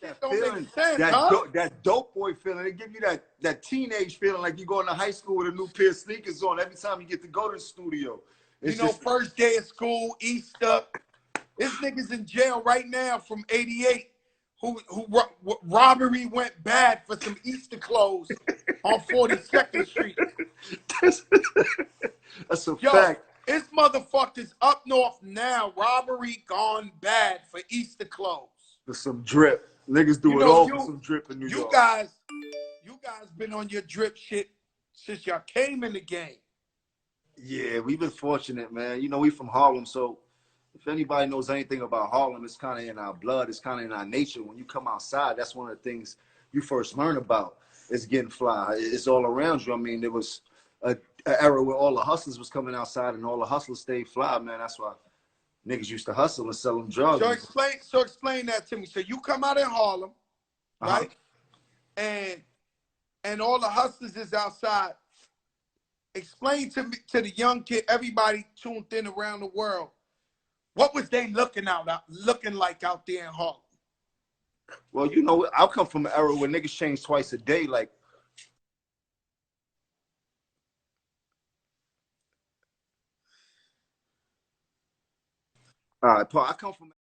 That don't feeling, make sense, huh? that dope boy feeling. It give you that teenage feeling like you going to high school with a new pair of sneakers on every time you get to go to the studio. It's you know, just, first day of school, Easter. This nigga's in jail right now from '88. Who robbery went bad for some Easter clothes on 42nd Street. That's a fact. This motherfucker's up north now. Robbery gone bad for Easter clothes. For some drip. Niggas do it all for some drip in New York. You guys been on your drip shit since y'all came in the game. Yeah, we've been fortunate, man. You know, we from Harlem, so if anybody knows anything about Harlem, it's kind of in our blood. It's kind of in our nature. When you come outside, that's one of the things you first learn about is getting fly. It's all around you. I mean, there was an era where all the hustlers was coming outside and all the hustlers stayed fly, man. That's why niggas used to hustle and sell them drugs. So explain that to me. So you come out in Harlem, right? And all the hustlers is outside. Explain to me, to the young kid, everybody tuned in around the world, what was they looking like out there in Harlem? Well, you know, I come from an era where niggas change twice a day. Like, all right, Paul, I come from an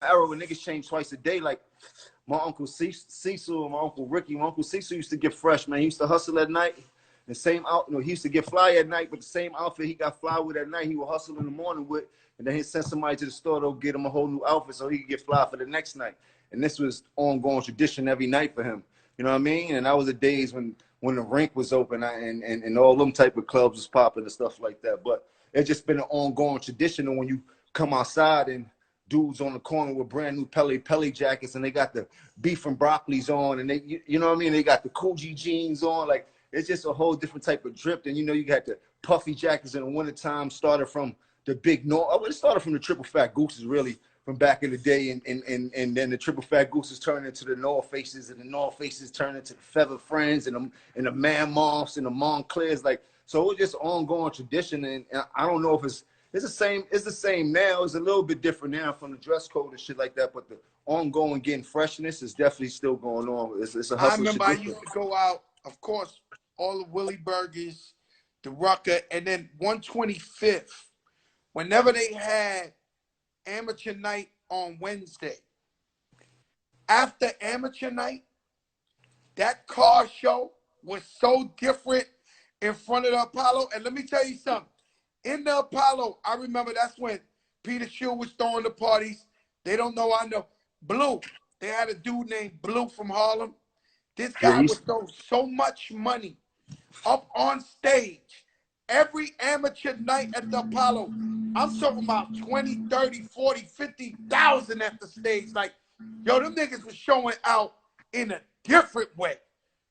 era where niggas change twice a day. Like, my Uncle Cecil and my Uncle Ricky. My Uncle Cecil used to get fresh, man. He used to hustle at night. The same he used to get fly at night, but the same outfit he got fly with at night, he would hustle in the morning with, and then he'd send somebody to the store to get him a whole new outfit so he could get fly for the next night. And this was ongoing tradition every night for him. You know what I mean? And that was the days when the rink was open and all them type of clubs was popping and stuff like that. But it's just been an ongoing tradition. And when you come outside and dudes on the corner with brand new Pele jackets and they got the beef and broccolis on and they, you know what I mean? They got the Coogee jeans on, like, it's just a whole different type of drip. And, you know, you got the puffy jackets in the wintertime, started from the big North. It started from the Triple Fat Gooses, really, from back in the day. And then the Triple Fat Gooses turned into the North Faces, and the North Faces turned into the Feather Friends and the Man Moths and the Montclairs. Like, so it was just ongoing tradition. And I don't know if it's the same. It's the same now. It's a little bit different now from the dress code and shit like that. But the ongoing getting freshness is definitely still going on. It's a hustle. I remember I used to go out, of course, all the Willie Burgers, the Rucker, and then 125th. Whenever they had amateur night on Wednesday, after amateur night, that car show was so different in front of the Apollo. And let me tell you something. In the Apollo, I remember that's when Peter Shue was throwing the parties. They don't know I know. Blue. They had a dude named Blue from Harlem. This guy would throw so much money up on stage every amateur night at the Apollo. I'm talking about 20, 30, 40, 50,000 at the stage. Like, yo, them niggas was showing out in a different way.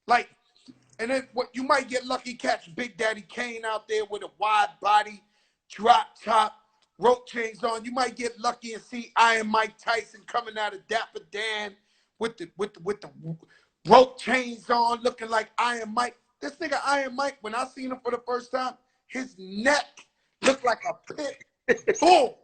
Like, and then what you might get lucky catch Big Daddy Kane out there with a wide body, drop top, rope chains on. You might get lucky and see Iron Mike Tyson coming out of Dapper Dan with the rope chains on, looking like Iron Mike. This nigga Iron Mike, when I seen him for the first time, his neck looked like a pit bull.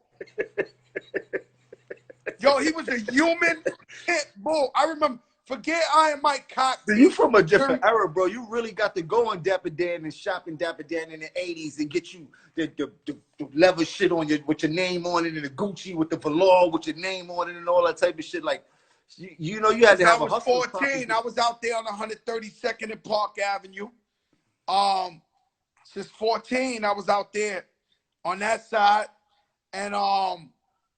Yo, he was a human pit bull. I remember, forget Iron Mike Cox. You from a different era, bro. You really got to go on Dapper Dan and shop in Dapper Dan in the 80s and get you the leather shit on with your name on it and the Gucci with the velour with your name on it and all that type of shit. Like, you know, you had to have a hustle. I was 14. I was out there on 132nd and Park Avenue. Since 14, I was out there on that side. And,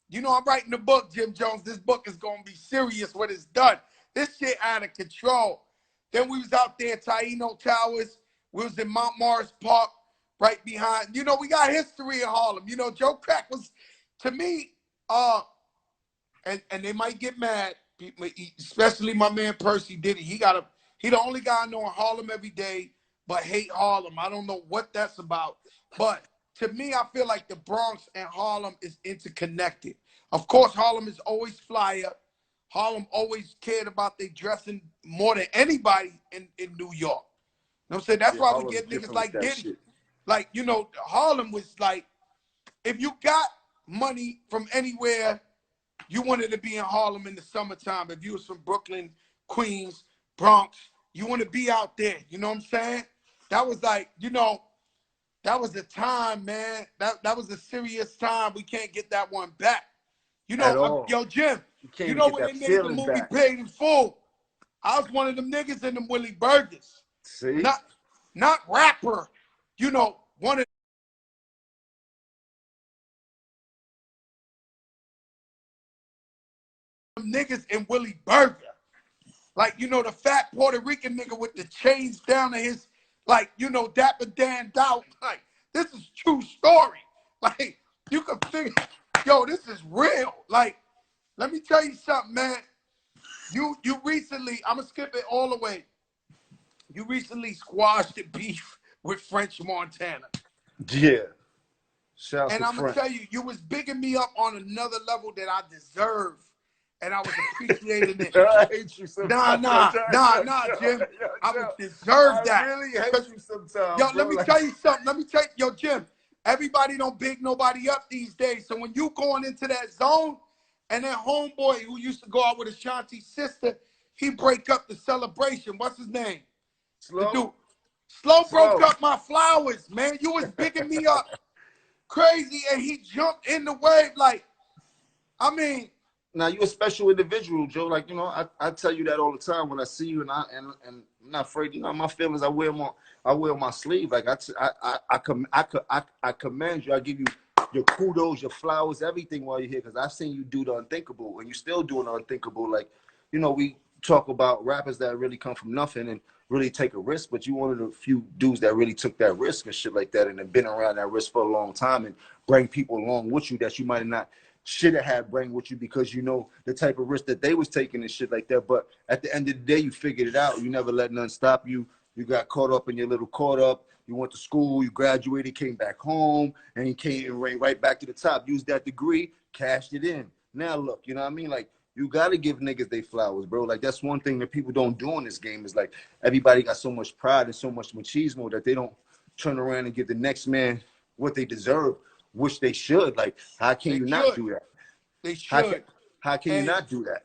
you know, I'm writing the book, Jim Jones. This book is going to be serious when it's done. This shit out of control. Then we was out there at Taino Towers. We was in Mount Morris Park right behind. You know, we got history in Harlem. You know, Joe Crack was, to me, and they might get mad, especially my man Percy Diddy. He the only guy I know in Harlem every day, but hate Harlem. I don't know what that's about. But to me, I feel like the Bronx and Harlem is interconnected. Of course, Harlem is always flyer. Harlem always cared about their dressing more than anybody in New York. You know what I'm saying? That's why we get niggas like Diddy. Shit. Like, you know, Harlem was like, if you got money from anywhere you wanted to be in Harlem in the summertime. If you was from Brooklyn, Queens, Bronx, you want to be out there. You know what I'm saying? That was like, you know, that was the time, man. That was a serious time. We can't get that one back. You At know, all. yo, Jim, You can't you even know get when they that made the feeling movie back. Paid in Full, I was one of them niggas in them Willie Burgers. See? Not rapper. You know, one of them niggas in Willie Burger. Like, you know, the fat Puerto Rican nigga with the chains down to his, like, you know, Dapper Dan Dow. Like, this is true story. Like, you can figure, yo, this is real. Like, let me tell you something, man. You recently, I'm gonna skip it all the way. You recently squashed the beef with French Montana. Yeah. Shouts And to I'm gonna Frank. tell you, you was bigging me up on another level that I deserve. And I was appreciating it. I hate you sometimes. Nah, Jim. I Yo, would deserve I that. really hate you sometimes, Yo, bro. let me Like, tell you something. Yo, Jim, everybody don't big nobody up these days. So when you going into that zone, and that homeboy who used to go out with Ashanti's sister, he break up the celebration. What's his name? The dude. Slow broke up my flowers, man. You was bigging me up crazy, and he jumped in the wave like, I mean. now you a special individual, Joe. Like, you know, I tell you that all the time when I see you, and I'm not afraid. You know, my feelings, I wear on my sleeve. Like I commend you. I give you your kudos, your flowers, everything while you're here, because I've seen you do the unthinkable, and you still doing the unthinkable. Like, you know, we talk about rappers that really come from nothing and really take a risk, but you one of the few dudes that really took that risk and shit like that, and have been around that risk for a long time and bring people along with you that you might not should have had bring with you, because you know the type of risk that they was taking and shit like that. But at the end of the day, you figured it out. You never let nothing stop you. You got caught up in your little caught up. You went to school, you graduated, came back home, and you came right back to the top. Used that degree, cashed it in. Now look, you know what I mean? Like, you gotta give niggas they flowers, bro. Like, that's one thing that people don't do in this game, is like everybody got so much pride and so much machismo that they don't turn around and give the next man what they deserve, which they should. Like, how can you not do that? They should. How can you not do that?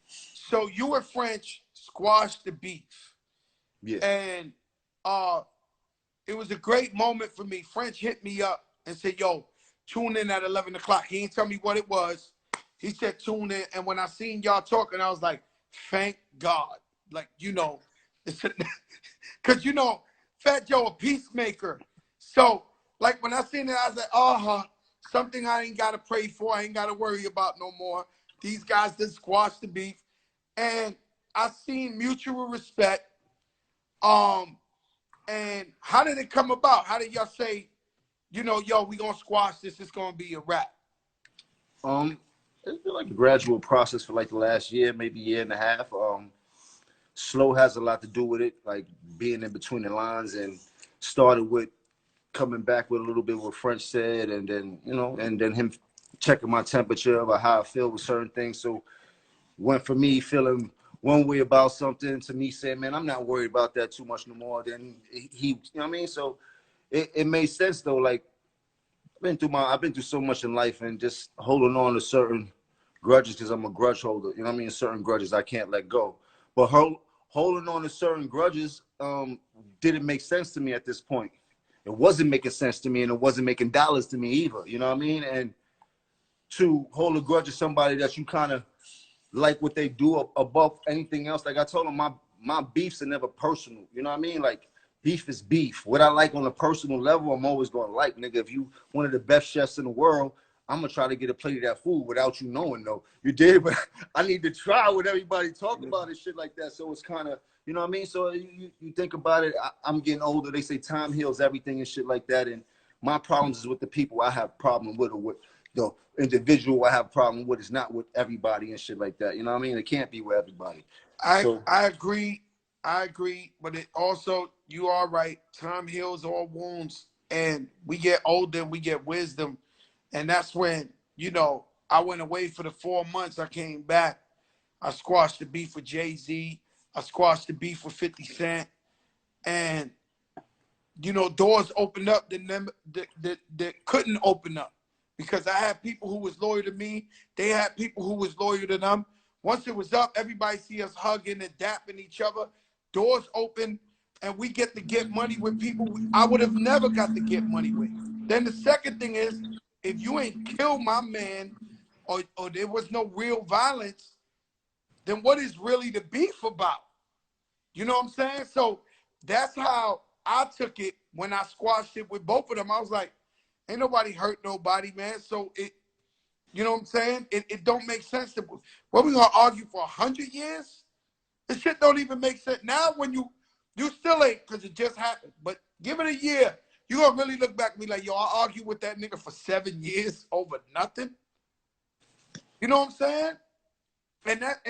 So you and French squashed the beef. Yeah. And it was a great moment for me. French hit me up and said, yo, tune in at 11 o'clock. He didn't tell me what it was. He said, tune in. And when I seen y'all talking, I was like, thank God. Like, you know, because, you know, Fat Joe a peacemaker. So, like, when I seen it, I was like, something I ain't got to pray for. I ain't got to worry about no more. These guys just squash the beef. And I seen mutual respect. And how did it come about? How did y'all say, you know, yo, we gonna squash this, it's gonna be a wrap? It's been like a gradual process for like the last year, maybe year and a half. Slow has a lot to do with it, like being in between the lines, and started with coming back with a little bit what French said, and then, you know, and then him checking my temperature about how I feel with certain things. So went from me feeling one way about something to me saying, man, I'm not worried about that too much no more. Then he, you know what I mean? So it made sense though. Like, I've been through so much in life, and just holding on to certain grudges, because I'm a grudge holder. You know what I mean? Certain grudges I can't let go. But holding on to certain grudges didn't make sense to me at this point. It wasn't making sense to me, and it wasn't making dollars to me either. You know what I mean? And to hold a grudge of somebody that you kind of like what they do above anything else. Like I told him, my beefs are never personal. You know what I mean? Like, beef is beef. What I like on a personal level, I'm always gonna like, nigga. If you one of the best chefs in the world, I'm gonna try to get a plate of that food without you knowing though. You did, but I need to try what everybody talk about and shit like that. So it's kind of, you know what I mean? So you think about it, I'm getting older. They say time heals everything and shit like that. And my problems is with the people I have problem with, or with the individual I have a problem with. Is not with everybody and shit like that. You know what I mean? It can't be with everybody. I agree. I agree. But it also, you are right. Time heals all wounds. And we get older and we get wisdom. And that's when, you know, I went away for the 4 months. I came back. I squashed the beef with Jay-Z. I squashed the beef with 50 Cent. And, you know, doors opened up that couldn't open up. because I had people who was loyal to me. They had people who was loyal to them. Once it was up, everybody see us hugging and dapping each other. Doors open, and we get money with people I would have never got to get money with. Then the second thing is, if you ain't kill my man, or there was no real violence, then what is really the beef about? You know what I'm saying? So that's how I took it when I squashed it with both of them. I was like, ain't nobody hurt nobody, man. So it, you know what I'm saying? It don't make sense to, what, we gonna argue for 100 years? This shit don't even make sense. Now when you still ain't, because it just happened. But give it a year, you gonna really look back and be like, yo, I argued with that nigga for 7 years over nothing. You know what I'm saying? And that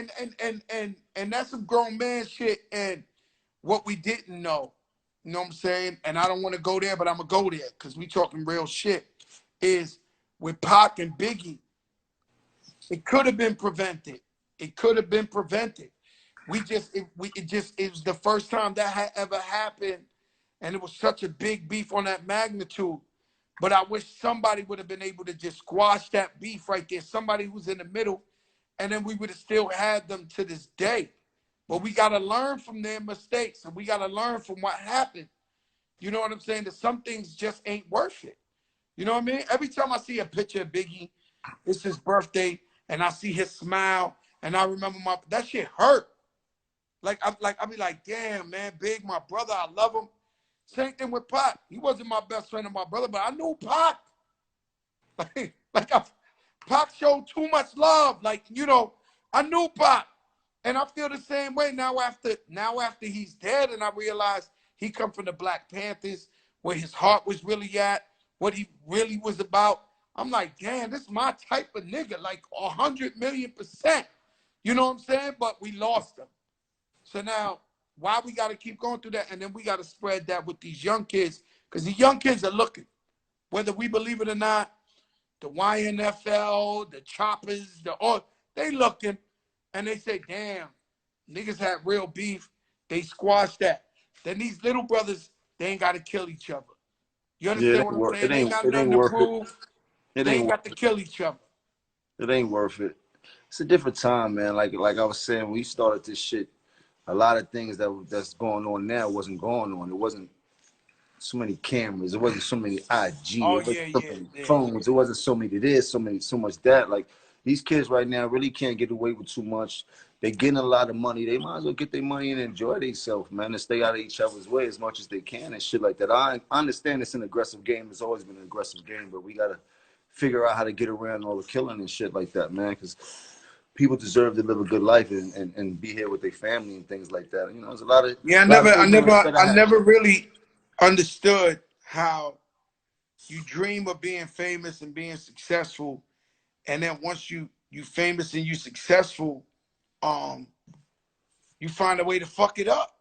and that's some grown man shit. And what we didn't know, you know what I'm saying? And I don't want to go there, but I'm gonna go there because we talking real shit. Is with Pac and Biggie, it could have been prevented. It could have been prevented. It was the first time that had ever happened, and it was such a big beef on that magnitude. But I wish somebody would have been able to just squash that beef right there. Somebody who's in the middle, and then we would have still had them to this day. But we got to learn from their mistakes, and we got to learn from what happened. You know what I'm saying? That some things just ain't worth it. You know what I mean? Every time I see a picture of Biggie, it's his birthday, and I see his smile, and I remember that shit hurt. I be like, damn, man, Big, my brother, I love him. Same thing with Pac. He wasn't my best friend or my brother, but I knew Pac. Pac showed too much love. Like, you know, I knew Pac. And I feel the same way now after he's dead, and I realized he come from the Black Panthers, where his heart was really at, what he really was about. I'm like, damn, this is my type of nigga, like 100,000,000%. You know what I'm saying? But we lost him. So now, why we got to keep going through that? And then we got to spread that with these young kids, because the young kids are looking. Whether we believe it or not, the YNFL, the Choppers, they looking, and they say, damn, niggas had real beef. They squashed that. Then these little brothers, they ain't got to kill each other. You understand what I'm saying? They ain't got nothing to prove. They ain't got to kill each other. It ain't worth it. It's a different time, man. Like I was saying, when we started this shit, a lot of things that's going on now wasn't going on. It wasn't so many cameras. It wasn't so many IG. Oh, it wasn't yeah, so many phones. It wasn't so many this, so much that. Like, these kids right now really can't get away with too much. They getting a lot of money. They might as well get their money and enjoy themselves, man, and stay out of each other's way as much as they can and shit like that. I understand it's an aggressive game. It's always been an aggressive game, but we gotta figure out how to get around all the killing and shit like that, man, because people deserve to live a good life and be here with their family and things like that. You know, there's a lot of I never really understood how you dream of being famous and being successful, and then once you famous and you successful, you find a way to fuck it up.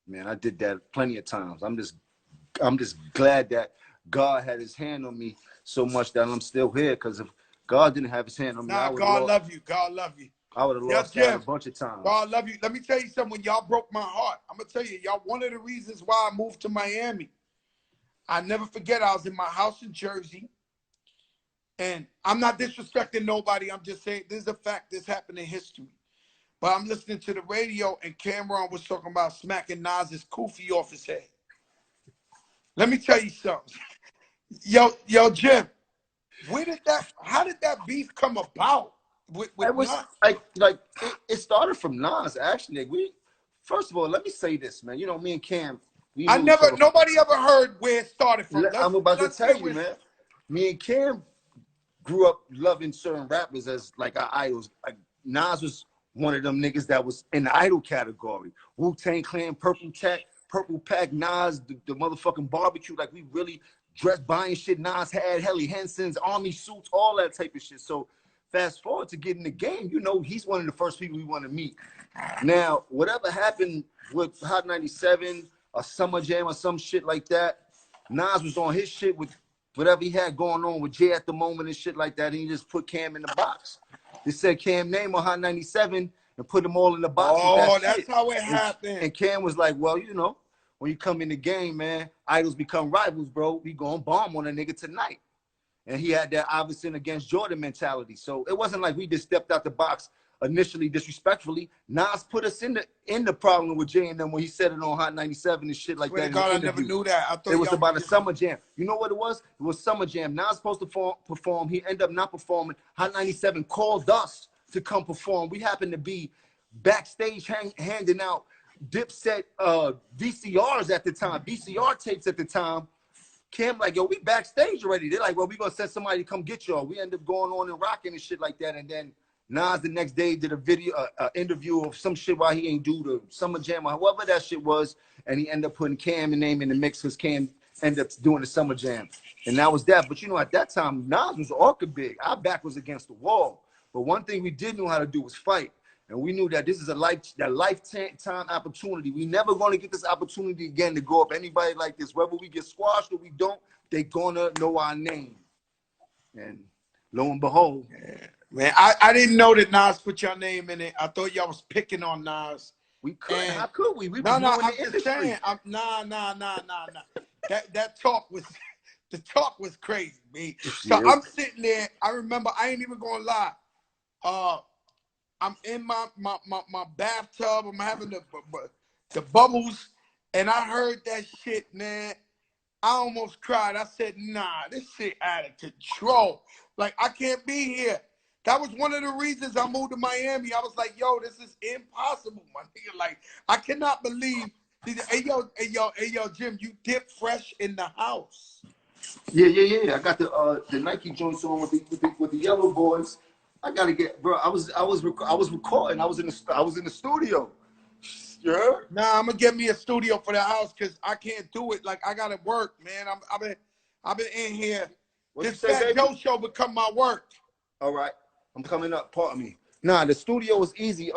Man, I did that plenty of times. I'm just glad that God had his hand on me so much that I'm still here. Because if God didn't have his hand on me, God love you. God love you. I would have lost that a bunch of times. God love you. Let me tell you something. When y'all broke my heart, I'm gonna tell you, y'all, one of the reasons why I moved to Miami. I never forget, I was in my house in Jersey, and I'm not disrespecting nobody. I'm just saying this is a fact. This happened in history. But I'm listening to the radio, and Cameron was talking about smacking Nas's kufi off his head. Let me tell you something. Yo, Jim, how did that beef come about with Nas? It started from Nas, actually. First of all, let me say this, man. You know, me and Cam, nobody ever heard where it started from. I'm about to tell you, man. Me and Cam grew up loving certain rappers as like our idols. Like, Nas was one of them niggas that was in the idol category. Wu-Tang Clan, Purple Pack, Nas, the motherfucking barbecue. Like, we really dressed, buying shit Nas had, Helly Henson's, army suits, all that type of shit. So fast forward to getting the game, you know, he's one of the first people we want to meet. Now, whatever happened with Hot 97 or Summer Jam or some shit like that, Nas was on his shit with whatever he had going on with Jay at the moment and shit like that, and he just put Cam in the box. They said Cam name on Hot 97 and put them all in the box. Oh, that's how it happened. And Cam was like, well, you know, when you come in the game, man, idols become rivals, bro. We gonna bomb on a nigga tonight. And he had that Iverson against Jordan mentality. So it wasn't like we just stepped out the box initially disrespectfully. Nas put us in the problem with Jay and them when he said it on Hot 97 and shit like Swear that to in the God, I interview. never knew that. I thought It was y'all about was a summer jam. You know what it was? It was summer jam. Nas supposed to perform. He ended up not performing. Hot 97 called us to come perform. We happened to be backstage handing out Dipset VCRs at the time, VCR tapes at the time. Cam like, yo, we backstage already. They're like, well, we gonna send somebody to come get y'all. We end up going on and rocking and shit like that. And then Nas the next day did a video, interview of some shit while he ain't do the summer jam or whatever that shit was. And he ended up putting Cam and name in the mix because Cam ended up doing the summer jam. And that was that. But you know, at that time, Nas was orca big. Our back was against the wall. But one thing we did know how to do was fight. And we knew that this is a lifetime opportunity. We never going to get this opportunity again to go up anybody like this. Whether we get squashed or we don't, they gonna know our name. And lo and behold, yeah. Man, I didn't know that Nas put your name in it. I thought y'all was picking on Nas. we couldn't. And How could we? We no, was new in I'm the just industry. saying. Nah. That talk was, the talk was crazy, man. So Yeah. I'm sitting there. I remember. I ain't even gonna lie. I'm in my bathtub. I'm having the bubbles, and I heard that shit, man. I almost cried. I said, nah, this shit out of control. Like, I can't be here. That was one of the reasons I moved to Miami. I was like, yo, this is impossible, my nigga. Like, I cannot believe. Hey, yo, Jim, you dip fresh in the house. Yeah. I got the Nike joints on with the yellow boys. I gotta get, bro. I was recording. I was in the studio. Yeah. Nah, I'm gonna get me a studio for the house because I can't do it. Like, I gotta work, man. I've been in here. What This you say, Fat baby? Joe show become my work. All right, I'm coming up. Pardon me. Nah, the studio is easy.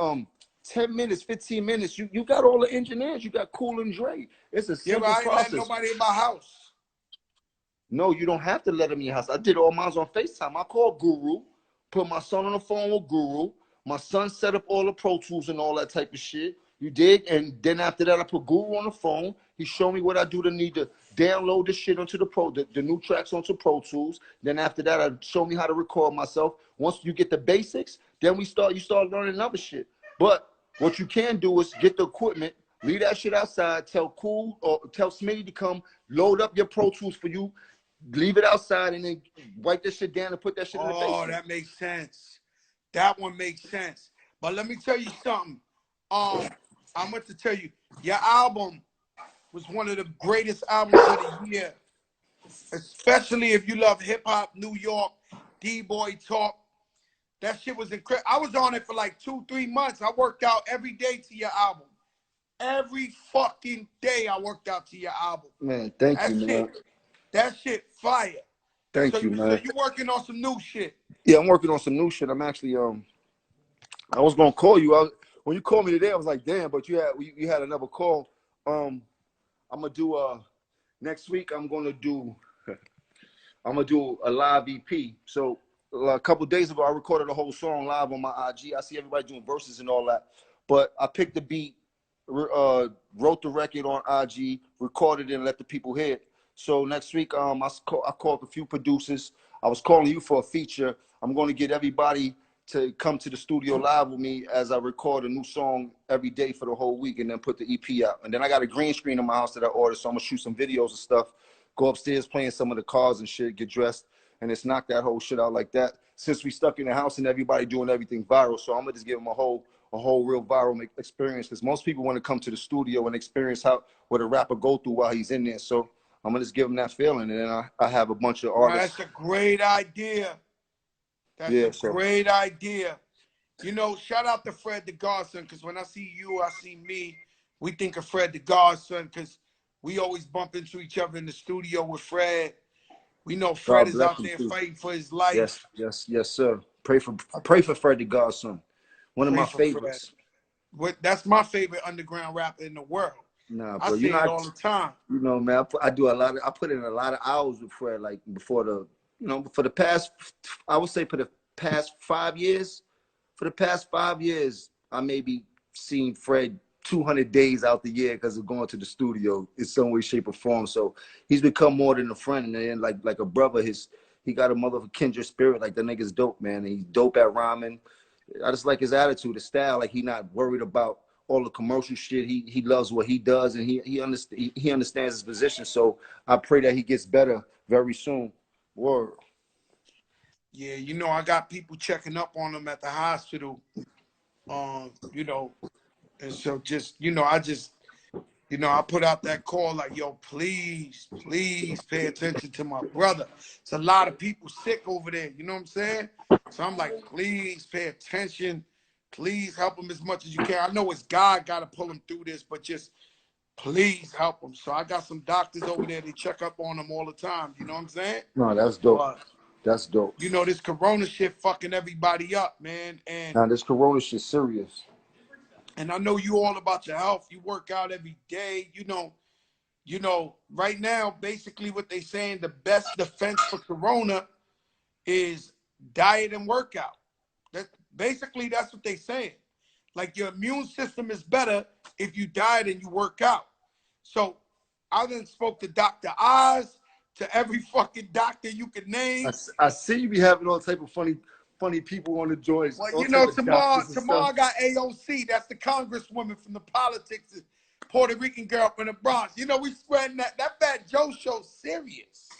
10 minutes, 15 minutes. You got all the engineers. You got Cool and Dre. It's a Yeah, but simple I ain't letting process. nobody in my house. No, you don't have to let them in your house. I did all mine on FaceTime. I called Guru, put my son on the phone with Guru. My son set up all the Pro Tools and all that type of shit. You dig? And then after that, I put Guru on the phone. He showed me what I do to need to download the shit onto the new tracks onto Pro Tools. Then after that, I show me how to record myself. Once you get the basics, then you start learning other shit. But what you can do is get the equipment, leave that shit outside, tell Cool or tell Smitty to come load up your Pro Tools for you, leave it outside, and then wipe that shit down and put that shit in the basement. Oh, that makes sense. That one makes sense. But let me tell you something. I meant to tell you, your album was one of the greatest albums of the year, especially if you love hip hop, New York, D-Boy Talk. That shit was incredible. I was on it for like 2-3 months. I worked out every day to your album. Every fucking day I worked out to your album. Man, thank you, man. That shit fire. Thank you, man. So you working on some new shit? Yeah, I'm working on some new shit. I'm actually I was gonna call you. When you called me today, I was like, damn, but you had another call. I'm gonna do next week. I'm gonna do a live EP. So a couple days ago, I recorded a whole song live on my IG. I see everybody doing verses and all that, but I picked the beat, wrote the record on IG, recorded it, and let the people hear it. So next week, I called a few producers. I was calling you for a feature. I'm going to get everybody to come to the studio live with me as I record a new song every day for the whole week, and then put the EP out. And then I got a green screen in my house that I ordered, so I'm gonna shoot some videos and stuff. Go upstairs, playing some of the cars and shit, get dressed, and just knock that whole shit out like that. Since we stuck in the house and everybody doing everything viral, so I'm gonna just give them a whole real viral experience, because most people want to come to the studio and experience what a rapper go through while he's in there. So I'm gonna just give them that feeling, and then I have a bunch of artists. That's a great idea. That's a great idea. You know, shout out to Fred the Godson, because when I see you, I see me. We think of Fred the Godson because we always bump into each other in the studio with Fred. We know Fred is out there fighting for his life. Yes, sir. Pray for Fred the Godson. One of my favorites. That's my favorite underground rapper in the world. Nah, bro, I say it all the time. You know, man, I put in a lot of hours with Fred, like for the past, I would say for the past 5 years. For the past 5 years, I maybe seen Fred 200 days out the year because of going to the studio in some way, shape, or form. So he's become more than a friend, and like a brother. he got a motherfucking kindred spirit. Like that nigga's dope, man. He's dope at rhyming. I just like his attitude, his style. Like he not worried about all the commercial shit. He loves what he does, and he understands his position. So I pray that he gets better very soon. Word. Yeah, you know, I got people checking up on him at the hospital. You know, and so just, you know, I put out that call like, yo, please, please pay attention to my brother. It's a lot of people sick over there. You know what I'm saying? So I'm like, please pay attention. Please help him as much as you can. I know it's God got to pull him through this, but just please help him. So I got some doctors over there. They check up on him all the time. You know what I'm saying? No, that's dope. But, that's dope. you know, this corona shit fucking everybody up, man. And now this corona shit serious. And I know you all about your health. You work out every day. You know, right now, basically what they saying, the best defense for corona is diet and workout. That's what they saying. Like your immune system is better if you diet and you work out. So I then spoke to Dr. Oz, to every fucking doctor you can name. I see you be having all type of funny people on the joints. Well, you know, tomorrow I got AOC. That's the congresswoman from the politics, Puerto Rican girl from the Bronx. You know, we spreading that Fat Joe show serious.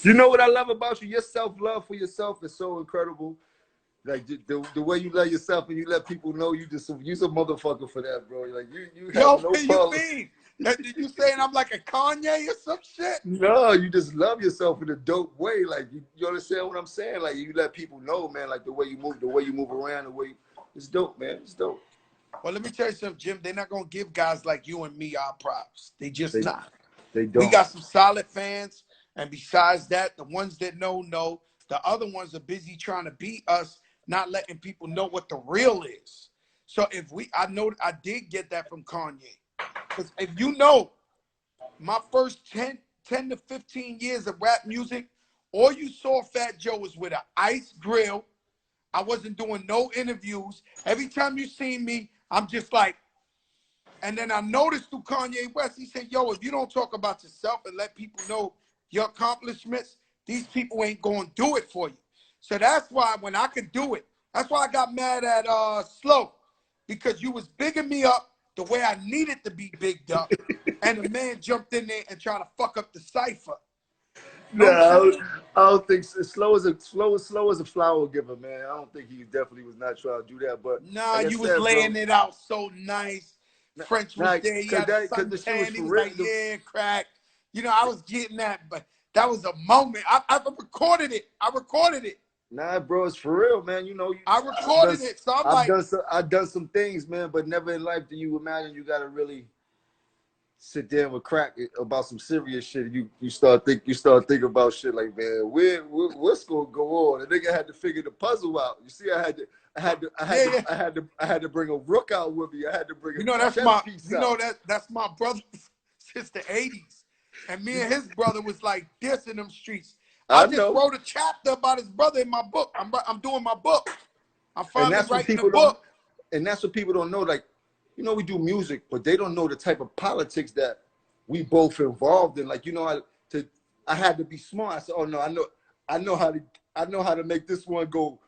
You know what I love about you? Your self-love for yourself is so incredible. Like the way you love yourself and you let people know you're a motherfucker for that, bro. Like you have no problem. You mean? Did you saying I'm like a Kanye or some shit? No, you just love yourself in a dope way. Like you understand what I'm saying? Like you let people know, man. Like the way you move around, it's dope, man. It's dope. Well, let me tell you something, Jim. They're not gonna give guys like you and me our props. They not. They don't. We got some solid fans, and besides that, the ones that know. The other ones are busy trying to beat us, not letting people know what the real is. So I did get that from Kanye. Because if you know, my first 10 to 15 years of rap music, all you saw Fat Joe was with an ice grill. I wasn't doing no interviews. Every time you see me, I'm just like, and then I noticed through Kanye West, he said, yo, if you don't talk about yourself and let people know your accomplishments, these people ain't going to do it for you. So that's why when I could do it, that's why I got mad at Slow, because you was bigging me up the way I needed to be bigged up, and the man jumped in there and tried to fuck up the cipher. No, I don't think so. Slow as a flower giver, man. I don't think he definitely was not trying to do that. But nah, like you was laying it out so nice. French was there. He had suntan. He was like, yeah, crack. You know, I was getting that, but that was a moment. I recorded it. Nah, bro, it's for real, man. You know, I recorded it, so I've done some things, man, but never in life do you imagine you gotta really sit there with crack about some serious shit. You start thinking about shit like, man, what's gonna go on? The nigga had to figure the puzzle out. You see, I had to bring a rook out with me. I had to bring that's my brother since the 80s, and me and his brother was like this in them streets. I just wrote a chapter about his brother in my book. I'm doing my book. I'm finally writing the book. And that's what people don't know. Like, you know, we do music, but they don't know the type of politics that we both involved in. Like, you know, I had to be smart. I said, oh no, I know how to make this one go.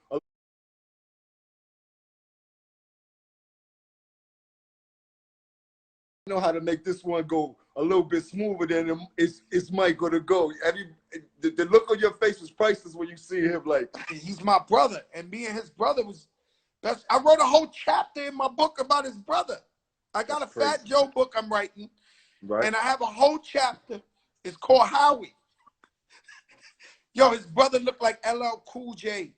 Know how to make this one go a little bit smoother than it's Mike gonna go. The look on your face was priceless when you see him. Like, he's my brother, and me and his brother was best. I wrote a whole chapter in my book about his brother. I got a Fat Joe book I'm writing, and I have a whole chapter. It's called Howie. Yo, his brother looked like LL Cool J,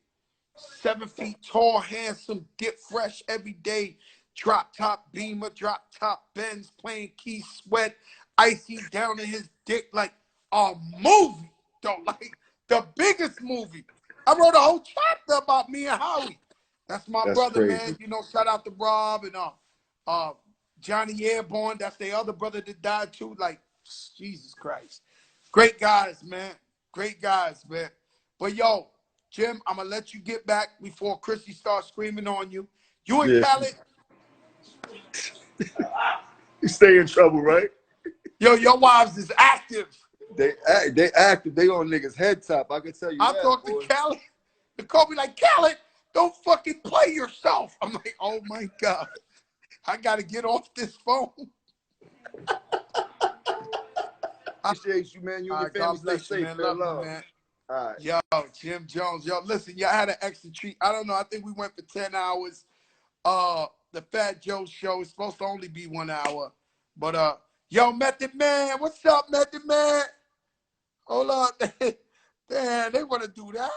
7 feet tall, handsome, get fresh every day. Drop top Beamer, drop top Benz, playing Keith Sweat, icy down in his dick like a movie, though, like the biggest movie. I wrote a whole chapter about me and Howie. That's my brother, crazy. Man. You know, shout out to Rob and Johnny Airborne. That's the other brother that died too. Like, Jesus Christ. Great guys, man. Great guys, man. But yo, Jim, I'm gonna let you get back before Chrissy starts screaming on you. You and Khaled. You stay in trouble, right? Yo, your wives is active. They active. They on niggas head top. I can tell you I that. talked to Khaled. They called me like, Khaled, don't fucking play yourself. I'm like, oh my God. I got to get off this phone. Appreciate you, man. You and your family stay safe. Man. Love you, man. All right. Yo, Jim Jones. Yo, listen, y'all had an extra treat. I don't know. I think we went for 10 hours. The Fat Joe show is supposed to only be 1 hour. But yo, Method Man, what's up, Method Man? Hold up. Damn, they want to do that.